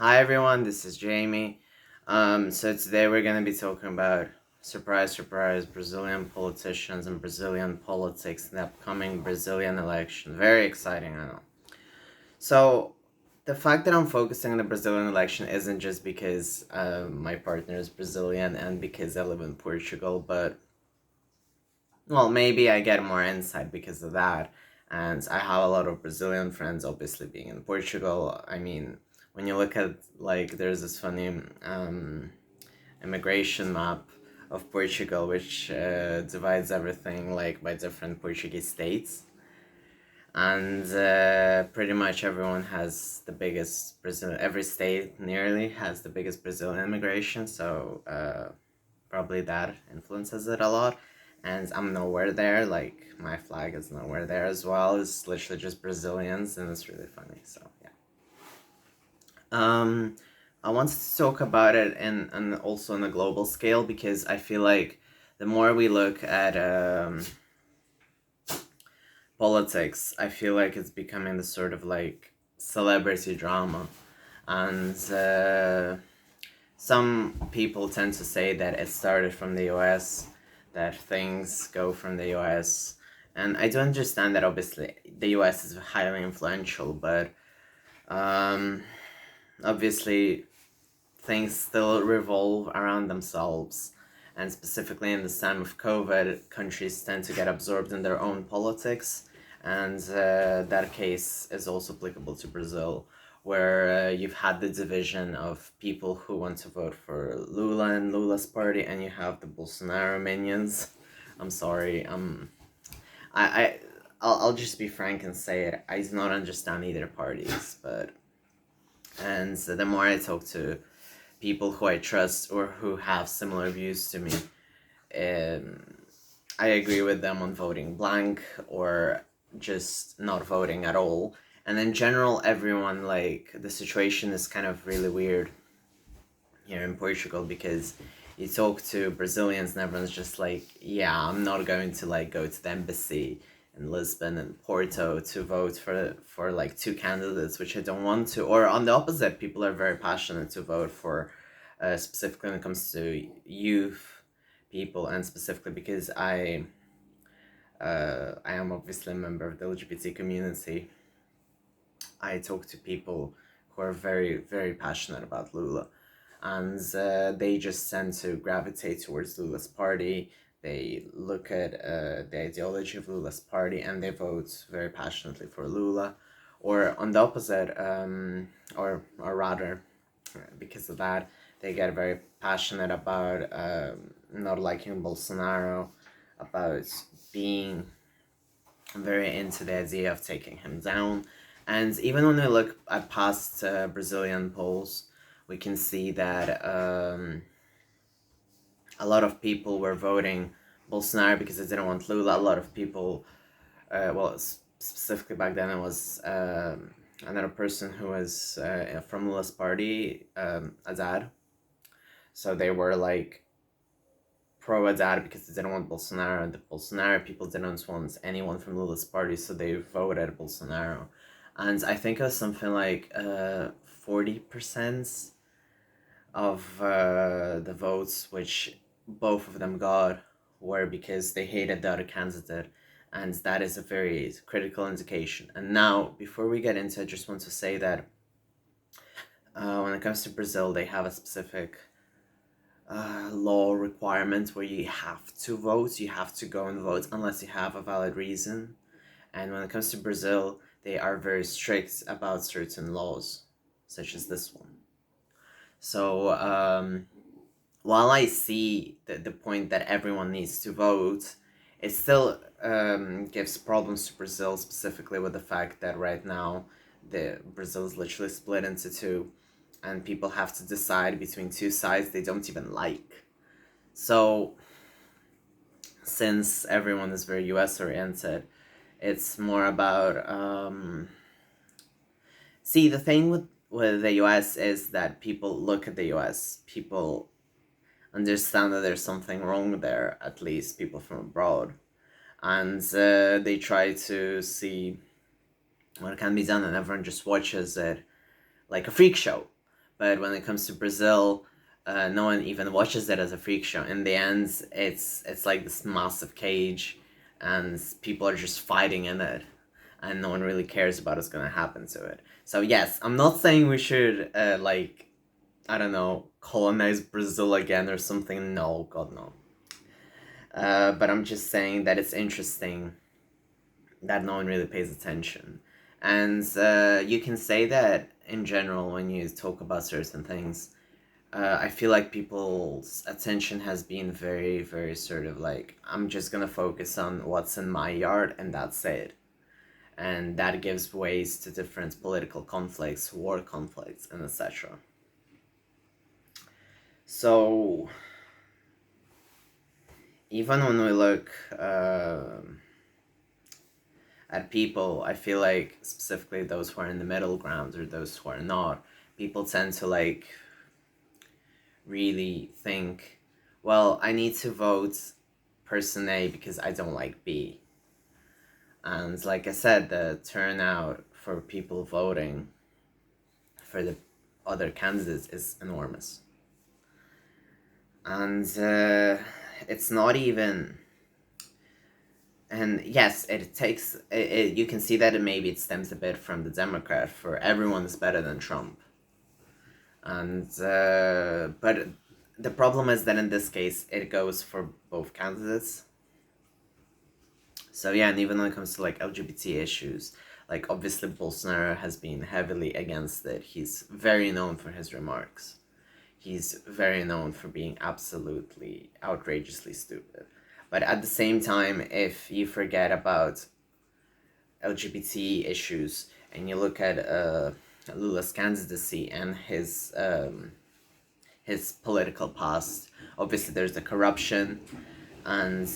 Hi everyone, this is Jamie. So today we're gonna be talking about surprise, surprise, Brazilian politicians and Brazilian politics in the upcoming Brazilian election. Very exciting, I know. So the fact that I'm focusing on the Brazilian election isn't just because my partner is Brazilian and because I live in Portugal, but well, maybe I get more insight because of that. And I have a lot of Brazilian friends, obviously being in Portugal. I mean, when you look at, like, there's this funny immigration map of Portugal, which divides everything, like, by different Portuguese states. And pretty much everyone has the biggest Brazil. Every state nearly has the biggest Brazilian immigration, so probably that influences it a lot. And I'm nowhere there. Like my flag is nowhere there as well. It's literally just Brazilians, and it's really funny. So yeah. Um, I wanted to talk about it and also on a global scale because I feel like the more we look at politics, I feel like it's becoming the sort of like celebrity drama, and some people tend to say that it started from the US, that things go from the US. And I do understand that obviously the US is highly influential, but um, obviously things still revolve around themselves. And specifically in this time of COVID, countries tend to get absorbed in their own politics. And that case is also applicable to Brazil, where you've had the division of people who want to vote for Lula and Lula's party, and you have the Bolsonaro minions. I'm sorry. I, I, I'll just be frank and say it. I do not understand either parties, but and the more I talk to people who I trust or who have similar views to me, um, I agree with them on voting blank or just not voting at all. And in general, everyone, like, the situation is kind of really weird here in Portugal because you talk to Brazilians and everyone's just like, yeah, I'm not going to like go to the embassy in Lisbon and Porto to vote for like two candidates which I don't want to. Or on the opposite, people are very passionate to vote for, specifically when it comes to youth people, and specifically because I am obviously a member of the LGBT community. I talk to people who are very, very passionate about Lula, and they just tend to gravitate towards Lula's party. They look at the ideology of Lula's party and they vote very passionately for Lula. Or on the opposite, or rather, because of that, they get very passionate about not liking Bolsonaro, about being very into the idea of taking him down. And even when we look at past Brazilian polls, we can see that a lot of people were voting Bolsonaro because they didn't want Lula. A lot of people, specifically back then, it was another person who was from Lula's party, Azad. So they were like pro Haddad because they didn't want Bolsonaro, and the Bolsonaro people didn't want anyone from Lula's party, so they voted Bolsonaro. And I think it was something like 40% of the votes, which both of them got, were because they hated the other candidate. And that is a very critical indication. And now, before we get into it, I just want to say that when it comes to Brazil, they have a specific law requirement where you have to vote, you have to go and vote unless you have a valid reason. And when it comes to Brazil, they are very strict about certain laws, such as this one. So while I see the point that everyone needs to vote, it still gives problems to Brazil, specifically with the fact that right now the Brazil is literally split into two, and people have to decide between two sides they don't even like. So since everyone is very US oriented, it's more about see, the thing with the US is that people look at the US, people understand that there's something wrong there, at least people from abroad, and they try to see what can be done, and everyone just watches it like a freak show. But when it comes to Brazil, no one even watches it as a freak show. In the end, it's like this massive cage, and people are just fighting in it, and no one really cares about what's gonna happen to it. So yes, I'm not saying we should I don't know, colonize Brazil again or something. No, God no. But I'm just saying that it's interesting that no one really pays attention. And you can say that in general when you talk about certain things. I feel like people's attention has been very, very sort of like, I'm just gonna focus on what's in my yard and that's it. And that gives ways to different political conflicts, war conflicts, and etc. So, even when we look at people, I feel like specifically those who are in the middle ground or those who are not, people tend to like really think, well, I need to vote person A because I don't like B. And like I said, the turnout for people voting for the other candidates is enormous. And it's not even... And yes, it takes... you can see that maybe it stems a bit from the Democrat, for everyone is better than Trump. And but the problem is that in this case, it goes for both candidates. So yeah, and even when it comes to like LGBT issues, like obviously Bolsonaro has been heavily against it. He's very known for his remarks. He's very known for being absolutely outrageously stupid. But at the same time, if you forget about LGBT issues and you look at Lula's candidacy and his political past, obviously there's the corruption, and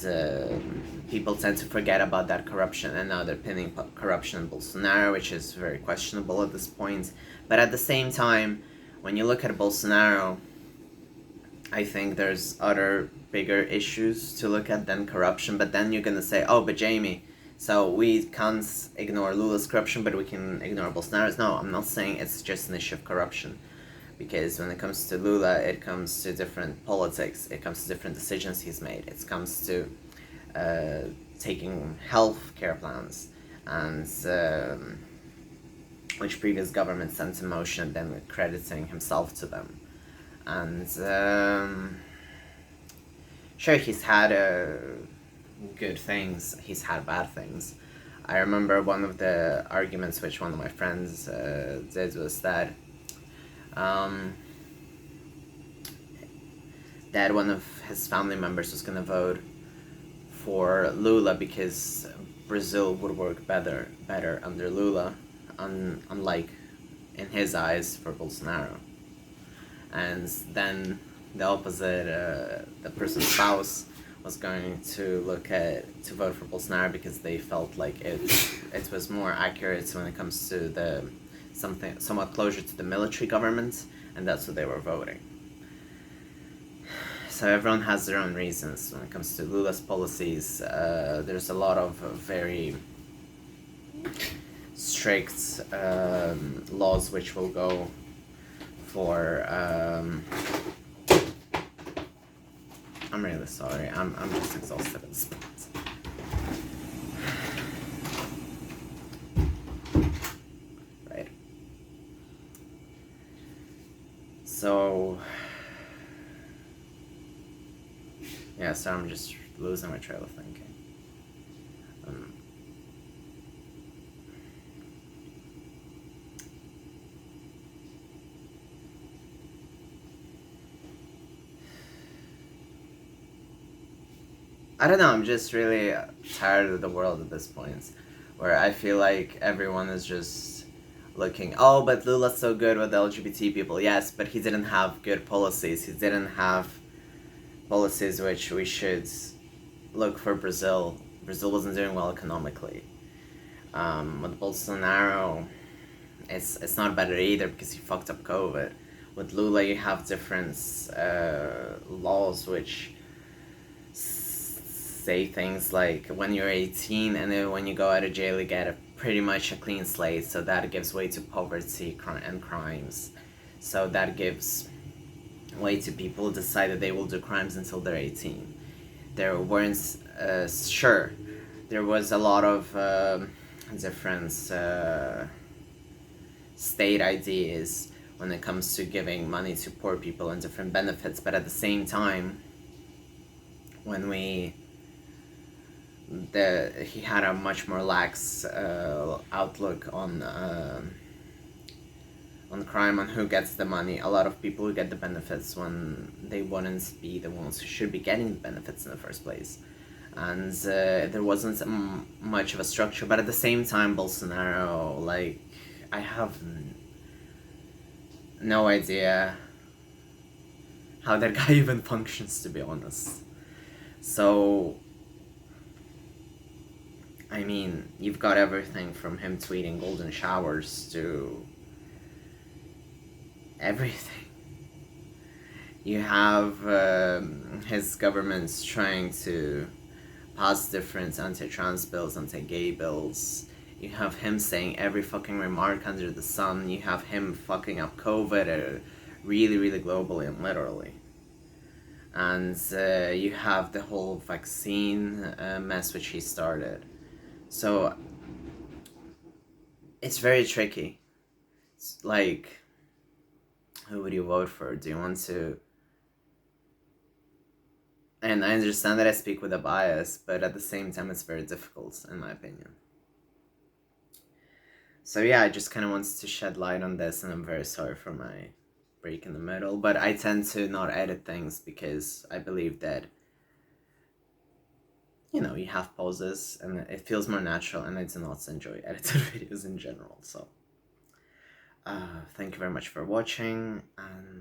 people tend to forget about that corruption, and now they're pinning corruption on Bolsonaro, which is very questionable at this point. But at the same time, when you look at Bolsonaro, I think there's other bigger issues to look at than corruption. But then you're gonna say, oh, but Jamie, so we can't ignore Lula's corruption, but we can ignore Bolsonaro's. No, I'm not saying it's just an issue of corruption. Because when it comes to Lula, it comes to different politics, it comes to different decisions he's made, it comes to taking health care plans, and which previous government sent in motion, then crediting himself to them. And sure, he's had good things, he's had bad things. I remember one of the arguments which one of my friends did was that that one of his family members was going to vote for Lula because Brazil would work better under Lula, unlike, in his eyes, for Bolsonaro. And then the opposite, the person's spouse was going to vote for Bolsonaro because they felt like it was more accurate when it comes to the something somewhat closer to the military government, and that's what they were voting. So everyone has their own reasons when it comes to Lula's policies. There's a lot of very strict laws which will go for I'm really sorry, I'm just exhausted at this point. Right. So yeah, so I'm just losing my trail of thinking. I don't know, I'm just really tired of the world at this point, where I feel like everyone is just looking, oh, but Lula's so good with LGBT people. Yes, but he didn't have good policies. He didn't have policies which we should look for Brazil. Brazil wasn't doing well economically. With Bolsonaro, it's not better either because he fucked up COVID. With Lula, you have different laws which say things like when you're 18 and then when you go out of jail you get pretty much a clean slate, so that gives way to poverty and crimes. So that gives way to people decide that they will do crimes until they're 18. There weren't, sure, there was a lot of different state ideas when it comes to giving money to poor people and different benefits, but at the same time, when he had a much more lax outlook on crime, on who gets the money. A lot of people who get the benefits when they wouldn't be the ones who should be getting the benefits in the first place. And there wasn't much of a structure, but at the same time, Bolsonaro, like, I have no idea how that guy even functions, to be honest. So, I mean, you've got everything from him tweeting golden showers to everything. You have his government's trying to pass different anti-trans bills, anti-gay bills. You have him saying every fucking remark under the sun. You have him fucking up COVID really, really globally and literally. And you have the whole vaccine mess which he started. So it's very tricky. It's like, who would you vote for? Do you want to... And I understand that I speak with a bias, but at the same time it's very difficult, in my opinion. So yeah, I just kind of wanted to shed light on this, and I'm very sorry for my break in the middle, but I tend to not edit things because I believe that, you know, you have pauses and it feels more natural, and I do not enjoy edited videos in general. So thank you very much for watching, and